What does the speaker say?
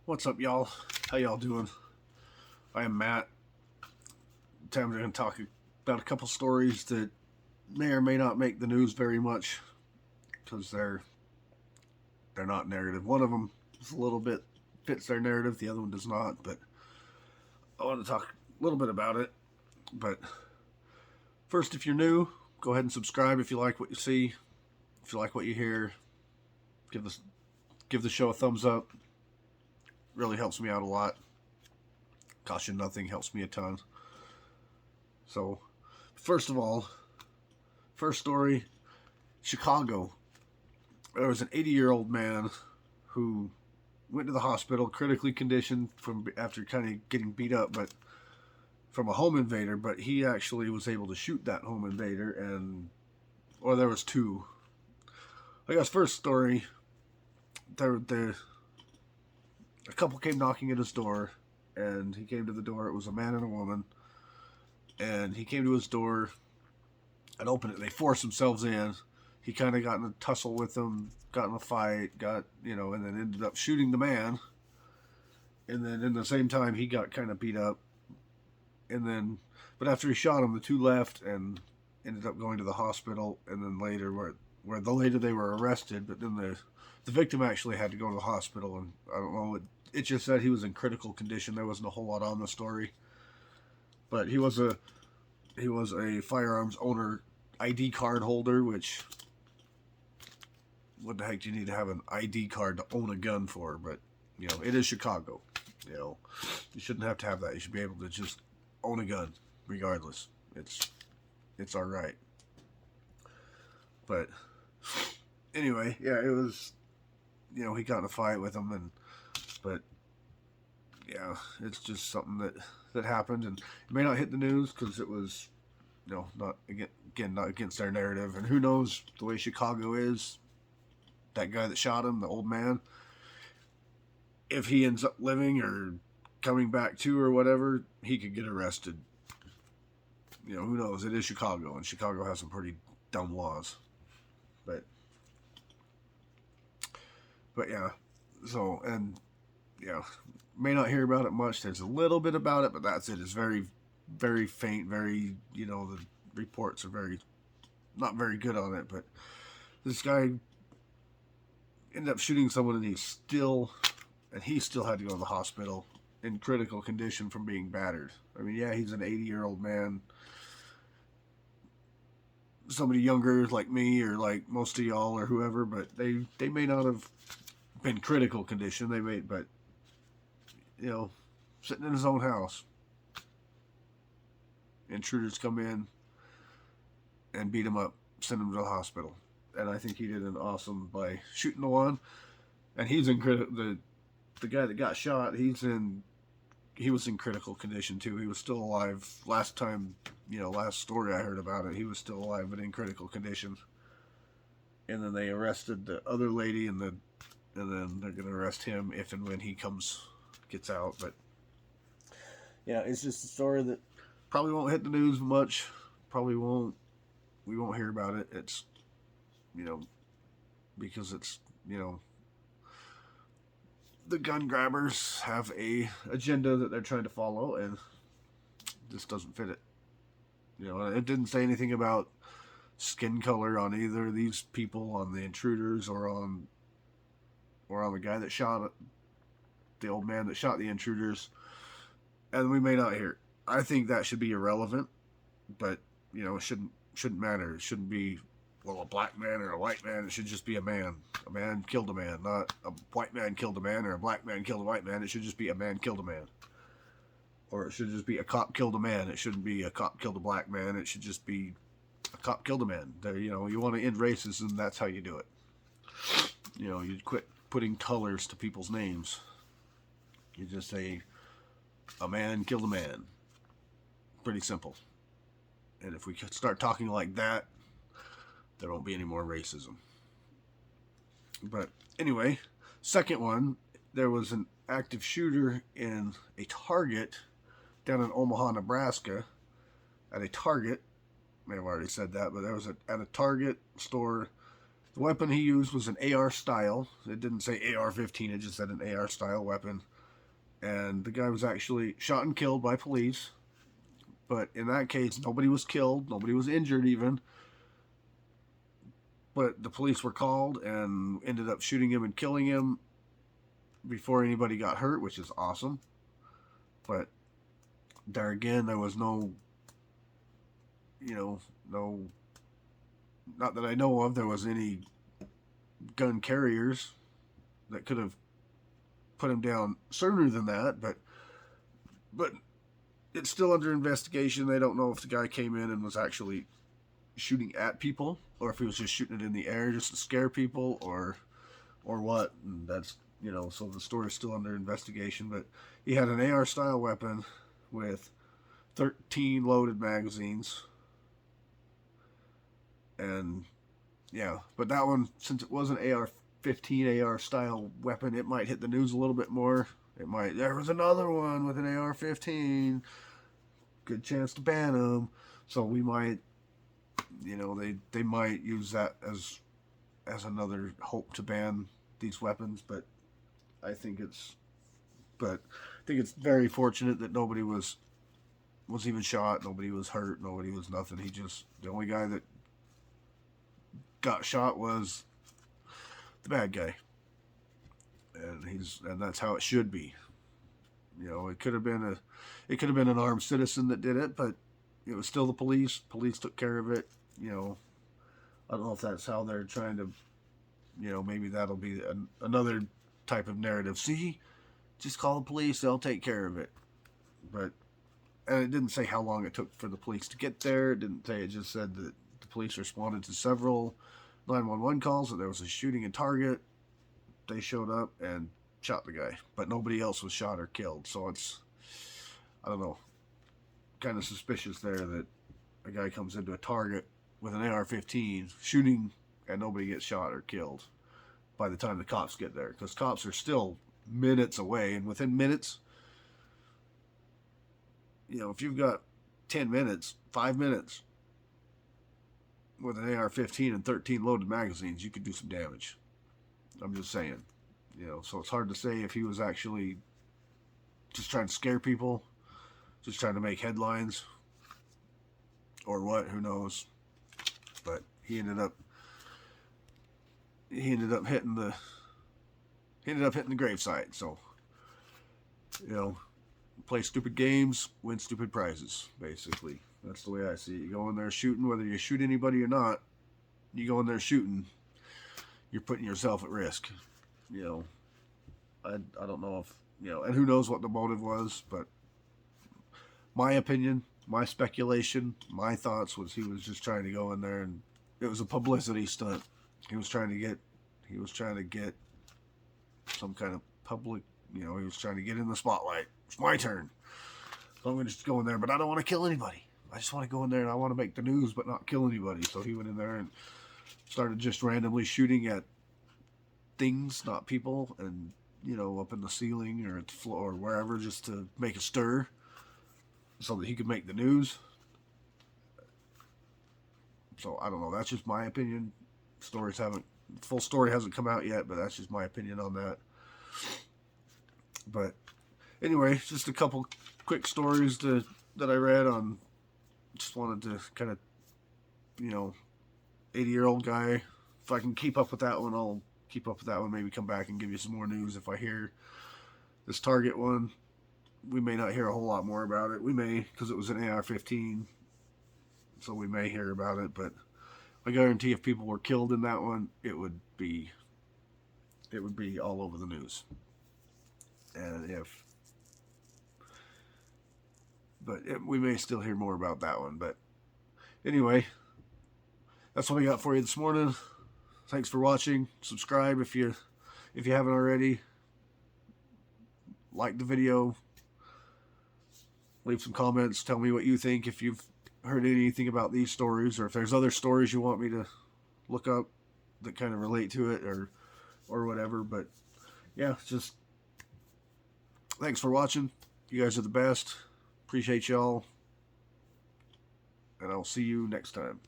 What's up, y'all? How y'all doing? I am Matt. Today I'm going to talk about a couple stories that may or may not make the news very much because they're not narrative. One of them is a little bit fits their narrative. The other one does not. But I want to talk a little bit about it. But first, if you're new, go ahead and subscribe if you like what you see. If you like what you hear, give the show a thumbs up. Really helps me out a lot. Costs you nothing, helps me a ton. So, first of all, first story, Chicago. There was an 80-year-old man who went to the hospital, critically conditioned from after kind of getting beat up, but from a home invader. But he actually was able to shoot that home invader, or there was two. I guess first story, a couple came knocking at his door, and he came to the door. It was a man and a woman, and he came to his door and opened it. They forced themselves in. He kind of got in a tussle with them, got in a fight, and then ended up shooting the man. And then in the same time, he got kind of beat up. But after he shot him, the two left and ended up going to the hospital. And then later, later they were arrested, but then the victim actually had to go to the hospital. And I don't know, it just said he was in critical condition. There wasn't a whole lot on the story, but he was a firearms owner, ID card holder, which, what the heck do you need to have an ID card to own a gun for? But, it is Chicago. You shouldn't have to have that. You should be able to just own a gun, regardless. It's all right. But anyway, yeah, it was, he got in a fight with him, but yeah, it's just something that happened, and it may not hit the news because it was, not against their narrative. And who knows, the way Chicago is, that guy that shot him, the old man, if he ends up living or coming back to or whatever, he could get arrested. Who knows? It is Chicago, and Chicago has some pretty dumb laws. But yeah, so, and yeah, may not hear about it much. There's a little bit about it, but that's it. It's very, very faint. The reports are not very good on it. But this guy ended up shooting someone, and he still had to go to the hospital in critical condition from being battered. I mean, yeah, he's an 80-year-old man. Somebody younger like me or like most of y'all or whoever, but they may not have been critical condition. They may, but sitting in his own house, intruders come in and beat him up, send him to the hospital. And I think he did an awesome by shooting the one. And he's in the guy that got shot. He was in critical condition too. He was still alive last time. Last story I heard about it, he was still alive but in critical condition. And then they arrested the other lady, and then they're gonna arrest him if and when he gets out. But yeah, it's just a story that probably won't hit the news much. We won't hear about it. It's because it's the gun grabbers have a agenda that they're trying to follow, and this doesn't fit it. It didn't say anything about skin color on either of these people, on the intruders or on the guy that shot it, the old man that shot the intruders. And we may not hear it. I think that should be irrelevant, but it shouldn't matter. It shouldn't be, well, a black man or a white man. It should just be a man. A man killed a man, not a white man killed a man or a black man killed a white man. It should just be a man killed a man. Or it should just be a cop killed a man. It shouldn't be a cop killed a black man. It should just be a cop killed a man. You want to end racism, that's how you do it. You quit putting colors to people's names. You just say, a man killed a man. Pretty simple. And if we start talking like that, there won't be any more racism. But anyway, second one, there was an active shooter in a Target down in Omaha, Nebraska, at a Target. I may have already said that, but there was at a Target store The weapon he used was an AR style. It didn't say AR-15, it just said an AR style weapon. And the guy was actually shot and killed by police. But in that case, nobody was killed, nobody was injured even. But the police were called and ended up shooting him and killing him before anybody got hurt, which is awesome. But there again, there was no, not that I know of, there was any gun carriers that could have put him down sooner than that, but it's still under investigation. They don't know if the guy came in and was actually shooting at people, or if he was just shooting it in the air just to scare people, or what. And that's, so the story is still under investigation. But he had an AR style weapon with 13 loaded magazines. And yeah, but that one, since it was an AR-15 AR style weapon, it might hit the news a little bit more. There was another one with an AR-15. Good chance to ban them. So we might, they might use that as another hope to ban these weapons. But I think it's very fortunate that nobody was even shot, nobody was hurt, nobody was nothing. The only guy that got shot was the bad guy, and that's how it should be. It could have been an armed citizen that did it, but it was still the police. Police took care of it. I don't know if that's how they're trying to, maybe that'll be another type of narrative. See, just call the police; they'll take care of it. And it didn't say how long it took for the police to get there. It didn't say. It just said that the police responded to several 911 calls that there was a shooting in Target. They showed up and shot the guy, but nobody else was shot or killed. So it's, I don't know, kind of suspicious there that a guy comes into a Target with an AR-15 shooting and nobody gets shot or killed by the time the cops get there, because cops are still minutes away, and within minutes, if you've got 10 minutes, 5 minutes with an AR-15 and 13 loaded magazines, you could do some damage. I'm just saying. So it's hard to say if he was actually just trying to scare people, just trying to make headlines, or what. Who knows? But he ended up hitting the gravesite. So, play stupid games, win stupid prizes. Basically, that's the way I see it. You go in there shooting, whether you shoot anybody or not. You go in there shooting, you're putting yourself at risk. I don't know if, and who knows what the motive was, but my opinion, my speculation, my thoughts was he was just trying to go in there, and it was a publicity stunt. He was trying to get some kind of public, he was trying to get in the spotlight. It's my turn. So I'm going to just go in there, but I don't want to kill anybody. I just want to go in there and I want to make the news but not kill anybody. So he went in there and started just randomly shooting at things, not people, and up in the ceiling or at the floor or wherever, just to make a stir so that he could make the news. So I don't know, that's just my opinion. Full story hasn't come out yet, but that's just my opinion on that. But anyway, just a couple quick stories that I read on. Just wanted to kind of, 80-year-old guy. If I can keep up with that one, I'll keep up with that one. Maybe come back and give you some more news. If I hear this Target one, we may not hear a whole lot more about it. We may, because it was an AR-15, so we may hear about it. But I guarantee if people were killed in that one, it would be all over the news. And we may still hear more about that one. But anyway, that's what I got for you this morning. Thanks for watching. Subscribe if you haven't already. Like the video. Leave some comments. Tell me what you think, if you've heard anything about these stories, or if there's other stories you want me to look up that kind of relate to it, or whatever. But yeah, just thanks for watching. You guys are the best. Appreciate y'all. And I'll see you next time.